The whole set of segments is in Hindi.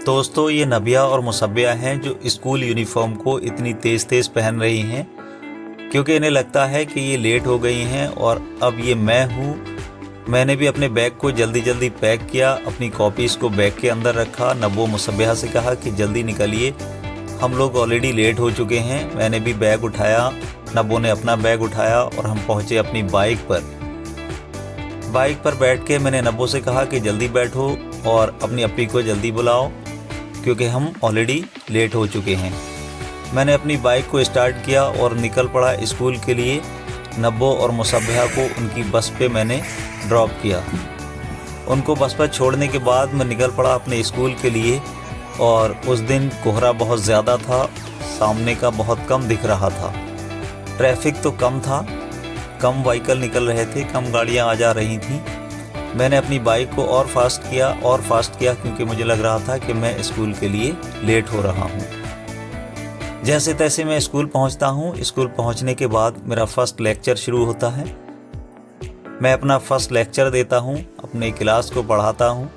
दोस्तों, ये नबिया और मुसब्बिया हैं जो स्कूल यूनिफॉर्म को इतनी तेज़ तेज़ पहन रही हैं क्योंकि इन्हें लगता है कि ये लेट हो गई हैं। और अब ये मैं हूँ। मैंने भी अपने बैग को जल्दी जल्दी पैक किया, अपनी कॉपीज़ को बैग के अंदर रखा। नब्बो मुसब्बिया से कहा कि जल्दी निकलिए, हम लोग ऑलरेडी लेट हो चुके हैं। मैंने भी बैग उठाया, नब्बो ने अपना बैग उठाया और हम पहुँचे अपनी बाइक पर। बाइक पर बैठ के मैंने नब्बो से कहा कि जल्दी बैठो और अपनी अप्पी को जल्दी बुलाओ क्योंकि हम ऑलरेडी लेट हो चुके हैं। मैंने अपनी बाइक को स्टार्ट किया और निकल पड़ा स्कूल के लिए। नब्बो और मुसब्बिया को उनकी बस पे मैंने ड्रॉप किया। उनको बस पर छोड़ने के बाद मैं निकल पड़ा अपने स्कूल के लिए। और उस दिन कोहरा बहुत ज़्यादा था, सामने का बहुत कम दिख रहा था, ट्रैफिक तो कम था, कम व्हीकल निकल रहे थे, कम गाड़ियाँ आ जा रही थीं। मैंने अपनी बाइक को और फास्ट किया क्योंकि मुझे लग रहा था कि मैं स्कूल के लिए लेट हो रहा हूँ। जैसे तैसे मैं स्कूल पहुँचता हूँ। स्कूल पहुँचने के बाद मेरा फर्स्ट लेक्चर शुरू होता है। मैं अपना फर्स्ट लेक्चर देता हूँ, अपने क्लास को पढ़ाता हूँ।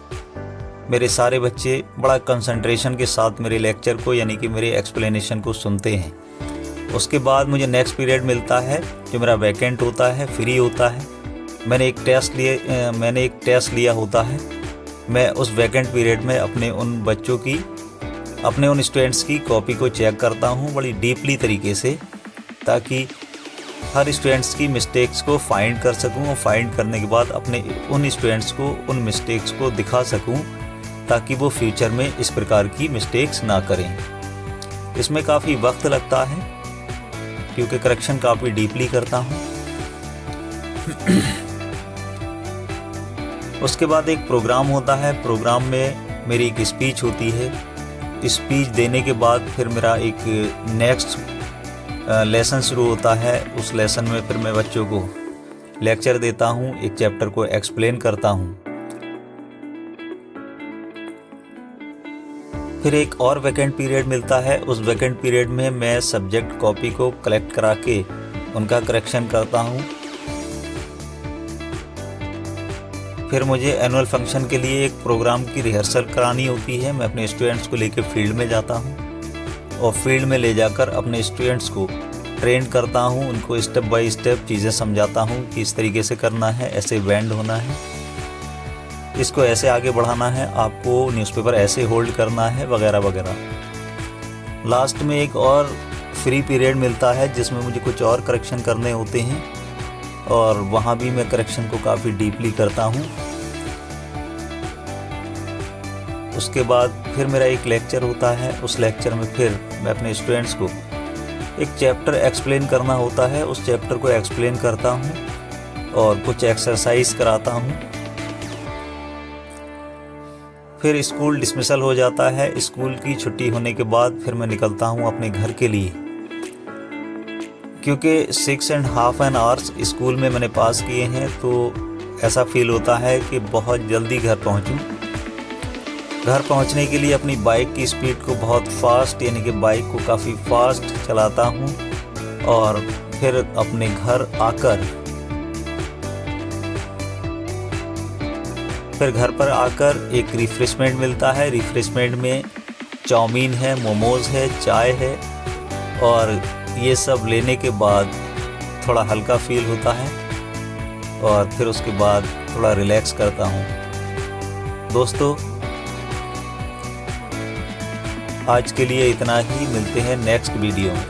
मेरे सारे बच्चे बड़ा कंसंट्रेशन के साथ मेरे लेक्चर को यानी कि मेरे एक्सप्लेनेशन को सुनते हैं। उसके बाद मुझे नेक्स्ट पीरियड मिलता है जो मेरा वैकेंट होता है, फ्री होता है। मैंने एक टेस्ट लिया होता है। मैं उस वैकेंट पीरियड में अपने उन स्टूडेंट्स की कॉपी को चेक करता हूँ बड़ी डीपली तरीके से, ताकि हर स्टूडेंट्स की मिस्टेक्स को फाइंड कर सकूँ और फाइंड करने के बाद अपने उन स्टूडेंट्स को उन मिस्टेक्स को दिखा सकूँ ताकि वो फ्यूचर में इस प्रकार की मिस्टेक्स ना करें। इसमें काफ़ी वक्त लगता है क्योंकि करेक्शन काफ़ी डीपली करता हूँ। उसके बाद एक प्रोग्राम होता है। प्रोग्राम में मेरी एक स्पीच होती है। स्पीच देने के बाद फिर मेरा एक नेक्स्ट लेसन शुरू होता है। उस लेसन में फिर मैं बच्चों को लेक्चर देता हूँ, एक चैप्टर को एक्सप्लेन करता हूँ। फिर एक और वैकेंट पीरियड मिलता है। उस वैकेंट पीरियड में मैं सब्जेक्ट कॉपी को कलेक्ट करा के उनका करेक्शन करता हूँ। फिर मुझे एनुअल फंक्शन के लिए एक प्रोग्राम की रिहर्सल करानी होती है। मैं अपने स्टूडेंट्स को लेकर फील्ड में जाता हूँ और फील्ड में ले जाकर अपने स्टूडेंट्स को ट्रेन करता हूँ। उनको स्टेप बाय स्टेप चीज़ें समझाता हूँ कि इस तरीके से करना है, ऐसे बेंड होना है, इसको ऐसे आगे बढ़ाना है, आपको न्यूज़पेपर ऐसे होल्ड करना है, वगैरह वगैरह। लास्ट में एक और फ्री पीरियड मिलता है जिसमें मुझे कुछ और करेक्शन करने होते हैं और वहाँ भी मैं करेक्शन को काफ़ी डीपली करता हूँ। उसके बाद फिर मेरा एक लेक्चर होता है। उस लेक्चर में फिर मैं अपने स्टूडेंट्स को एक चैप्टर एक्सप्लेन करना होता है। उस चैप्टर को एक्सप्लेन करता हूँ और कुछ एक्सरसाइज कराता हूँ। फिर स्कूल डिसमिसल हो जाता है। स्कूल की छुट्टी होने के बाद फिर मैं निकलता हूँ अपने घर के लिए, क्योंकि 6.5 आवर्स स्कूल में मैंने पास किए हैं तो ऐसा फील होता है कि बहुत जल्दी घर पहुँचूँ। घर पहुंचने के लिए अपनी बाइक की स्पीड को बहुत फास्ट यानी कि बाइक को काफ़ी फास्ट चलाता हूं और फिर अपने घर पर आकर एक रिफ़्रेशमेंट मिलता है। रिफ़्रेशमेंट में चाउमीन है, मोमोज़ है, चाय है और ये सब लेने के बाद थोड़ा हल्का फील होता है और फिर उसके बाद थोड़ा रिलैक्स करता हूँ। दोस्तों, आज के लिए इतना ही। मिलते हैं नेक्स्ट वीडियो में।